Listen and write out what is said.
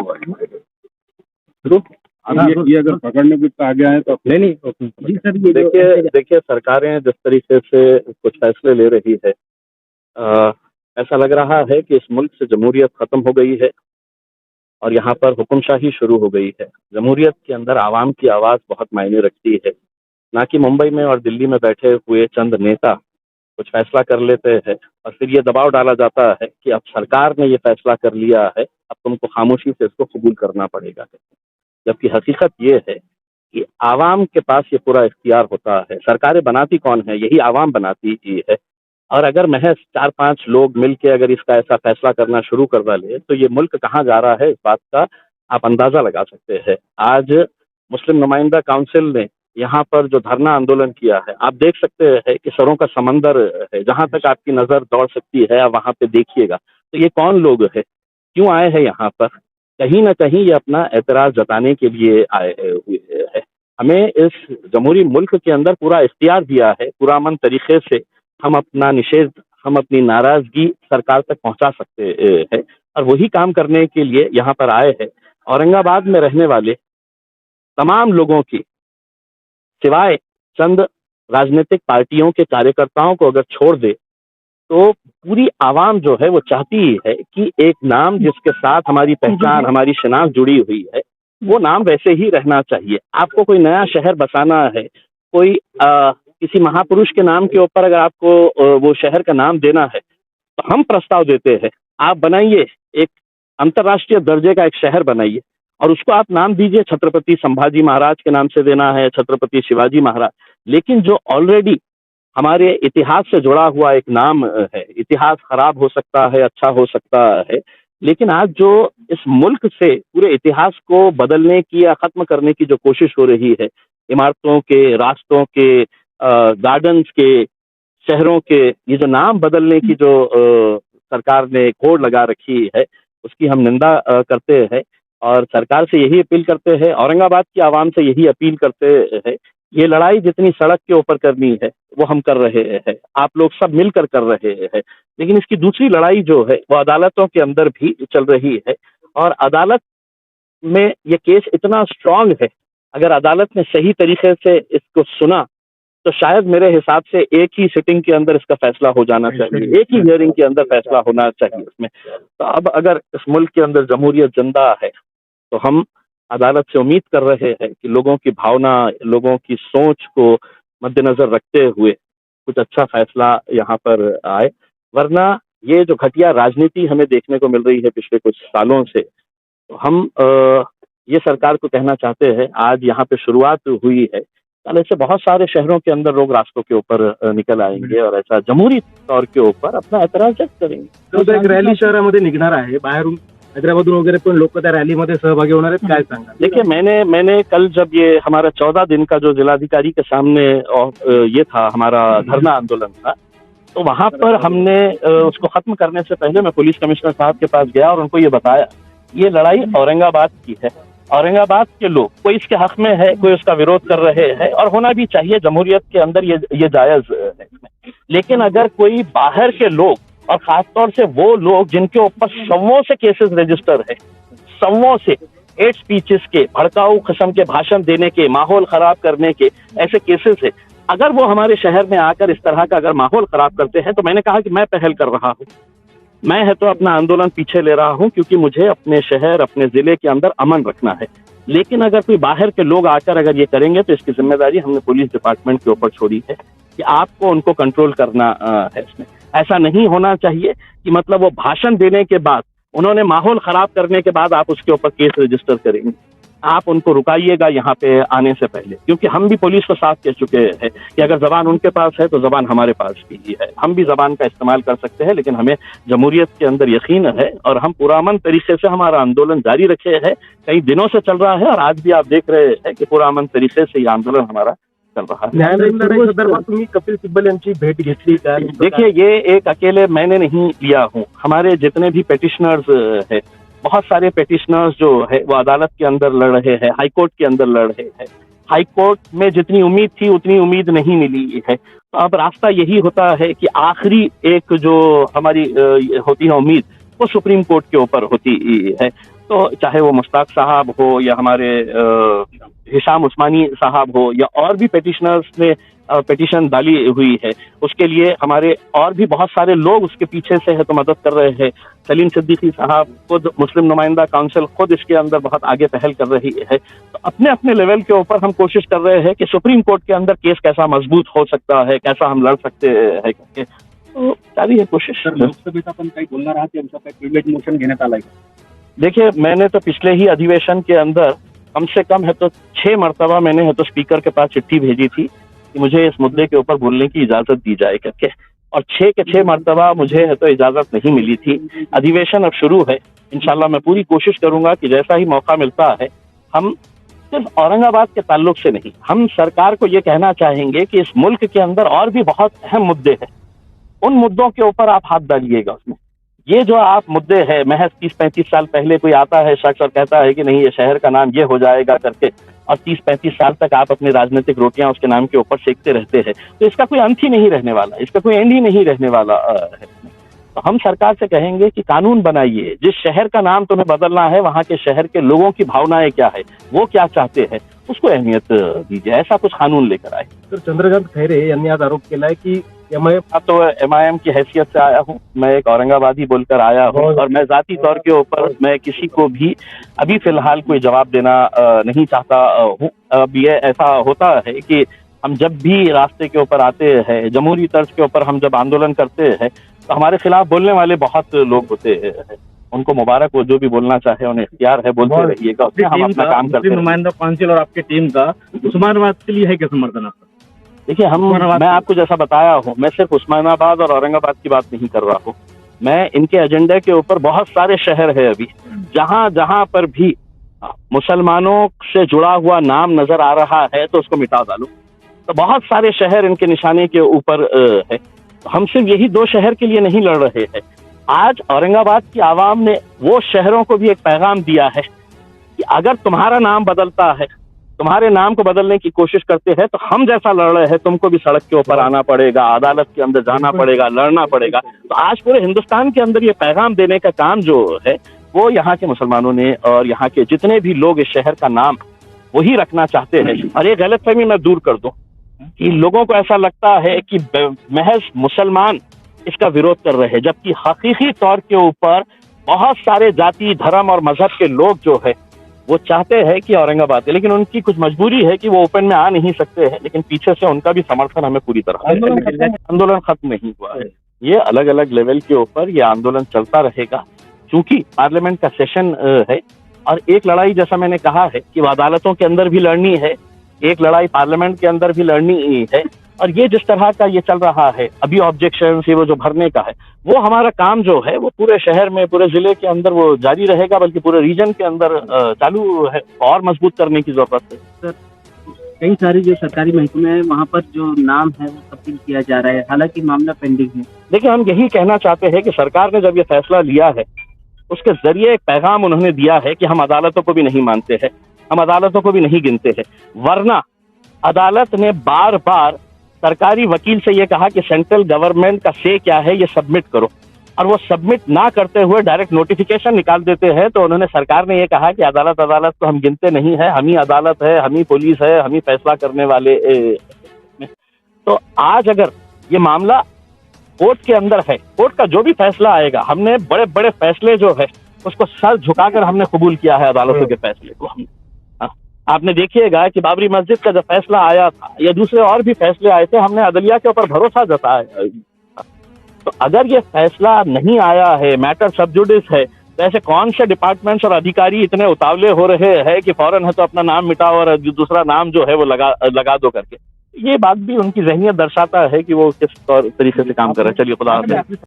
हुआ है। ये अगर पकड़ने कुछ आगे आए तो नहीं जी सर, ये देखिए सरकारें जिस तरीके से कुछ फैसले ले रही है, ऐसा लग रहा है कि इस मुल्क से जमहूरियत खत्म हो गई है और यहाँ पर हुक्मशाही शुरू हो गई है। जमहूरियत के अंदर आवाम की आवाज़ बहुत मायने रखती है, ना कि मुंबई में और दिल्ली में बैठे हुए चंद नेता कुछ फैसला कर लेते हैं और फिर ये दबाव डाला जाता है कि अब सरकार ने ये फैसला कर लिया है, अब तुमको खामोशी से इसको कबूल करना पड़ेगा। जबकि हकीकत ये है कि आवाम के पास ये पूरा इख्तियार होता है। सरकारें बनाती कौन है? यही आवाम बनाती ही है। और अगर महज 4-5 लोग मिलके अगर इसका ऐसा फैसला करना शुरू कर डाले तो ये मुल्क कहाँ जा रहा है, इस बात का आप अंदाजा लगा सकते हैं। आज मुस्लिम नुमाइंदा काउंसिल ने यहाँ पर जो धरना आंदोलन किया है, आप देख सकते हैं कि सरों का समंदर है, जहाँ तक आपकी नजर दौड़ सकती है आप वहाँ पे देखिएगा। तो ये कौन लोग है, क्यों आए हैं यहाँ पर? कहीं ना कहीं ये अपना एतराज जताने के लिए आए हुए है। हमें इस जमहूरी मुल्क के अंदर पूरा इख्तियार दिया है, पुरअमन तरीके से हम अपना निषेध, हम अपनी नाराजगी सरकार तक पहुंचा सकते हैं और वही काम करने के लिए यहाँ पर आए हैं। औरंगाबाद में रहने वाले तमाम लोगों की, सिवाय चंद राजनीतिक पार्टियों के कार्यकर्ताओं को अगर छोड़ दे, तो पूरी आवाम जो है वो चाहती है कि एक नाम जिसके साथ हमारी पहचान, हमारी शिनाख्त जुड़ी हुई है, वो नाम वैसे ही रहना चाहिए। आपको कोई नया शहर बसाना है, कोई किसी महापुरुष के नाम के ऊपर अगर आपको वो शहर का नाम देना है, तो हम प्रस्ताव देते हैं, आप बनाइए एक अंतर्राष्ट्रीय दर्जे का एक शहर बनाइए और उसको आप नाम दीजिए छत्रपति संभाजी महाराज के नाम से देना है, छत्रपति शिवाजी महाराज। लेकिन जो ऑलरेडी हमारे इतिहास से जुड़ा हुआ एक नाम है, इतिहास खराब हो सकता है, अच्छा हो सकता है, लेकिन आज जो इस मुल्क से पूरे इतिहास को बदलने की या खत्म करने की जो कोशिश हो रही है, इमारतों के, रास्तों के, गार्डन्स के, शहरों के, ये जो नाम बदलने की जो सरकार ने होड़ लगा रखी है, उसकी हम निंदा करते हैं और सरकार से यही अपील करते हैं, औरंगाबाद की आवाम से यही अपील करते हैं। ये लड़ाई जितनी सड़क के ऊपर करनी है वो हम कर रहे हैं, आप लोग सब मिलकर कर रहे हैं, लेकिन इसकी दूसरी लड़ाई जो है वो अदालतों के अंदर भी चल रही है और अदालत में ये केस इतना स्ट्रांग है, अगर अदालत ने सही तरीके से इसको सुना तो शायद मेरे हिसाब से एक ही सिटिंग के अंदर इसका फैसला हो जाना चाहिए, एक ही हियरिंग के अंदर फैसला होना चाहिए इसमें। तो अब अगर इस मुल्क के अंदर जमहूरियत जिंदा है तो हम अदालत से उम्मीद कर रहे हैं कि लोगों की भावना, लोगों की सोच को मद्देनजर रखते हुए कुछ अच्छा फैसला यहाँ पर आए। वरना ये जो घटिया राजनीति हमें देखने को मिल रही है पिछले कुछ सालों से, तो हम ये सरकार को कहना चाहते हैं, आज यहाँ पे शुरुआत हुई है, कल ऐसे बहुत सारे शहरों के अंदर लोग रास्तों के ऊपर निकल आएंगे और ऐसा जमहूरी तौर के ऊपर अपना एतराज व्यक्त करेंगे। तो एक रॅली शहरामध्ये निघणार आहे, बाहेरून हैदराबादून वगैरे पण लोक त्या रॅलीमध्ये सहभागी होणार आहेत, काय सांगा? देखिए, मैंने कल जब ये हमारा 14 दिन का जो जिलाधिकारी के सामने ये था हमारा धरना आंदोलन था, तो वहां पर हमने उसको खत्म करने से पहले मैं पुलिस कमिश्नर साहब के पास गया और उनको ये बताया, ये लड़ाई औरंगाबाद की है, औरंगाबाद के लोग, कोई इसके हक में है, कोई उसका विरोध कर रहे हैं और होना भी चाहिए, जमहूरियत के अंदर ये जायज है। लेकिन अगर कोई बाहर के लोग और खासतौर से वो लोग जिनके ऊपर सौों से केसेस रजिस्टर है, सौों से हेट स्पीचेस के, भड़काऊ किस्म के भाषण देने के, माहौल खराब करने के ऐसे केसेस है, अगर वो हमारे शहर में आकर इस तरह का अगर माहौल खराब करते हैं, तो मैंने कहा कि मैं पहल कर रहा हूँ, मैं है तो अपना आंदोलन पीछे ले रहा हूं क्योंकि मुझे अपने शहर, अपने जिले के अंदर अमन रखना है। लेकिन अगर कोई बाहर के लोग आकर अगर ये करेंगे तो इसकी जिम्मेदारी हमने पुलिस डिपार्टमेंट के ऊपर छोड़ी है कि आपको उनको कंट्रोल करना है। इसमें ऐसा नहीं होना चाहिए कि मतलब वो भाषण देने के बाद, उन्होंने माहौल खराब करने के बाद आप उसके ऊपर केस रजिस्टर करेंगे। आप उनको रुकाइएगा यहाँ पे आने से पहले, क्योंकि हम भी पुलिस को साफ कह चुके हैं कि अगर जबान उनके पास है तो जबान हमारे पास भी है, हम भी जबान का इस्तेमाल कर सकते हैं, लेकिन हमें जमहूरियत के अंदर यकीन है और हम पुरअमन तरीके से हमारा आंदोलन जारी रखे हैं। कई दिनों से चल रहा है और आज भी आप देख रहे हैं कि पुरअमन तरीके से ये आंदोलन हमारा चल रहा है। न्यायालयीन संदर्भात तुम्ही कपिल सिब्बल यांची भेट घेतली का? देखिए, ये एक अकेले मैंने नहीं लिया हूँ, हमारे जितने भी पेटिशनर्स है, बहुत सारे पेटिशनर्स जो है वो अदालत के अंदर लड़ रहे हैं, हाईकोर्ट के अंदर लड़ रहे हैं। हाईकोर्ट में जितनी उम्मीद थी उतनी उम्मीद नहीं मिली है, तो अब रास्ता यही होता है कि आखिरी एक जो हमारी होती है उम्मीद, वो सुप्रीम कोर्ट के ऊपर होती है। तो तो चाहे वो मुश्ताक साहब हो या हमारे हिशाम उस्मानी साहब हो या और भी पेटिशनर्स ने पिटीशन डाली हुई है, उसके लिए हमारे और भी बहुत सारे लोग उसके पीछे से है तो मदद कर रहे हैं। सलीम सिद्दीकी साहब खुद, मुस्लिम नुमाइंदा काउंसिल खुद इसके अंदर बहुत आगे पहल कर रही है। तो अपने अपने लेवल के ऊपर हम कोशिश कर रहे हैं कि सुप्रीम कोर्ट के अंदर केस कैसा मजबूत हो सकता है, कैसा हम लड़ सकते हैं करके, तो जारी है कोशिश। लोकसभेत आपण काही बोलणार आहात यांचं काही प्रिव्हिलेज मोशन घेण्यात आलंय का? देखिए, मैंने तो पिछले ही अधिवेशन के अंदर कम से कम है तो 6 मरतबा मैंने है तो स्पीकर के पास चिट्ठी भेजी थी कि मुझे इस मुद्दे के ऊपर बोलने की इजाजत दी जाए करके, और 6 के 6 मरतबा मुझे है तो इजाजत नहीं मिली थी। अधिवेशन अब शुरू है, इंशाल्लाह मैं पूरी कोशिश करूंगा कि जैसा ही मौका मिलता है, हम सिर्फ औरंगाबाद के ताल्लुक से नहीं, हम सरकार को ये कहना चाहेंगे कि इस मुल्क के अंदर और भी बहुत अहम मुद्दे हैं, उन मुद्दों के ऊपर आप हाथ डालिएगा उसमें। ये जो आप मुद्दे हैं, महज 30-35 साल पहले कोई आता है शख्स और कहता है कि नहीं ये शहर का नाम ये हो जाएगा करके, और 30-35 साल तक आप अपनी राजनीतिक रोटियां उसके नाम के ऊपर सेकते रहते हैं, तो इसका कोई अंत ही नहीं रहने वाला, इसका कोई एंड ही नहीं रहने वाला है। तो हम सरकार से कहेंगे कि कानून बनाइए, जिस शहर का नाम तुम्हें बदलना है वहां के शहर के लोगों की भावनाएं क्या है, वो क्या चाहते हैं, उसको अहमियत दीजिए, ऐसा कुछ कानून लेकर आए। तर चंद्रकांत खैरे यांनी आज आरोप केलाय की अब तो MIM की हैसियत से आया हूँ, मैं एक औरंगाबादी बोलकर आया हूँ, और मैं जाती तौर के ऊपर मैं किसी को भी अभी फिलहाल कोई जवाब देना नहीं चाहता हूँ। अब ये ऐसा होता है कि हम जब भी रास्ते के ऊपर आते हैं, जमहूरी तर्ज के ऊपर हम जब आंदोलन करते हैं, तो हमारे खिलाफ बोलने वाले बहुत लोग होते हैं, उनको मुबारक हो, जो भी बोलना चाहे उन्हें इख्तियार है, बोलते रहिएगा, उसमें हम अपना काम करते हैं। नुमाइंदा काउंसिल और आपकी टीम का उस्मानाबाद के लिए है क्या समर्थन आपका? देखिए, मैं आपको जैसा बताया हूँ, मैं सिर्फ उस्मानाबाद और औरंगाबाद की बात नहीं कर रहा हूँ, मैं इनके एजेंडे के ऊपर बहुत सारे शहर है अभी जहाँ जहाँ पर भी मुसलमानों से जुड़ा हुआ नाम नजर आ रहा है तो उसको मिटा डालो। तो बहुत सारे शहर इनके निशाने के ऊपर है। हम सिर्फ यही 2 शहर के लिए नहीं लड़ रहे हैं। आज औरंगाबाद की आवाम ने वो शहरों को भी एक पैगाम दिया है कि अगर तुम्हारा नाम बदलता है, तुम्हारे नाम को बदलने की कोशिश करते हैं, तो हम जैसा लड़ रहे हैं तुमको भी सड़क के ऊपर आना पड़ेगा, अदालत के अंदर जाना पड़ेगा, लड़ना पड़ेगा। तो आज पूरे हिंदुस्तान के अंदर ये पैगाम देने का काम जो है वो यहाँ के मुसलमानों ने और यहाँ के जितने भी लोग इस शहर का नाम वही रखना चाहते हैं। और ये गलतफहमी मैं दूर कर दूं कि लोगों को ऐसा लगता है कि महज मुसलमान इसका विरोध कर रहे हैं, जबकि हकीकी तौर के ऊपर बहुत सारे जाति, धर्म और मजहब के लोग जो है वो चाहते हैं कि औरंगाबाद है, लेकिन उनकी कुछ मजबूरी है कि वो ओपन में आ नहीं सकते हैं, लेकिन पीछे से उनका भी समर्थन हमें पूरी तरह है। आंदोलन खत्म नहीं हुआ है, ये अलग अलग लेवल के ऊपर ये आंदोलन चलता रहेगा, क्योंकि पार्लियामेंट का सेशन है। और एक लड़ाई जैसा मैंने कहा है कि वो अदालतों के अंदर भी लड़नी है, एक लड़ाई पार्लियामेंट के अंदर भी लड़नी है। और ये जिस तरह का ये चल रहा है अभी ऑब्जेक्शन ये वो जो भरने का है, वो हमारा काम जो है वो पूरे शहर में, पूरे जिले के अंदर वो जारी रहेगा, बल्कि पूरे रीजन के अंदर चालू है, और मजबूत करने की जरूरत है। सर, कई सारे जो सरकारी महकमे हैं वहाँ पर जो नाम है वो तब्दील किया जा रहा है, हालांकि मामला पेंडिंग है। देखिए, हम यही कहना चाहते हैं कि सरकार ने जब ये फैसला लिया है उसके जरिए एक पैगाम उन्होंने दिया है कि हम अदालतों को भी नहीं मानते हैं, हम अदालतों को भी नहीं गिनते हैं। वरना अदालत ने बार बार सरकारी वकील से ये कहा कि सेंट्रल गवर्नमेंट का से क्या है ये सबमिट करो, और वो सबमिट ना करते हुए डायरेक्ट नोटिफिकेशन निकाल देते हैं। तो उन्होंने, सरकार ने ये कहा कि अदालत तो हम गिनते नहीं है, हम ही अदालत है, हम ही पुलिस है, हम ही फैसला करने वाले। तो आज अगर ये मामला कोर्ट के अंदर है, कोर्ट का जो भी फैसला आएगा, हमने बड़े बड़े फैसले जो है उसको सर झुकाकर हमने कबूल किया है अदालतों के फैसले को। हम आपने देखिएगा कि बाबरी मस्जिद का जब फैसला आया था या दूसरे और भी फैसले आए थे, हमने अदलिया के ऊपर भरोसा जताया। तो अगर ये फैसला नहीं आया है, मैटर सब जुडिस है, तो ऐसे कौन से डिपार्टमेंट्स और अधिकारी इतने उतावले हो रहे हैं कि फौरन है तो अपना नाम मिटाओ और दूसरा नाम जो है वो लगा दो करके। ये बात भी उनकी ज़हनियत दर्शाता है कि वो किस तरीके से काम कर रहे हैं। चलिए, खुदा हाफिज़।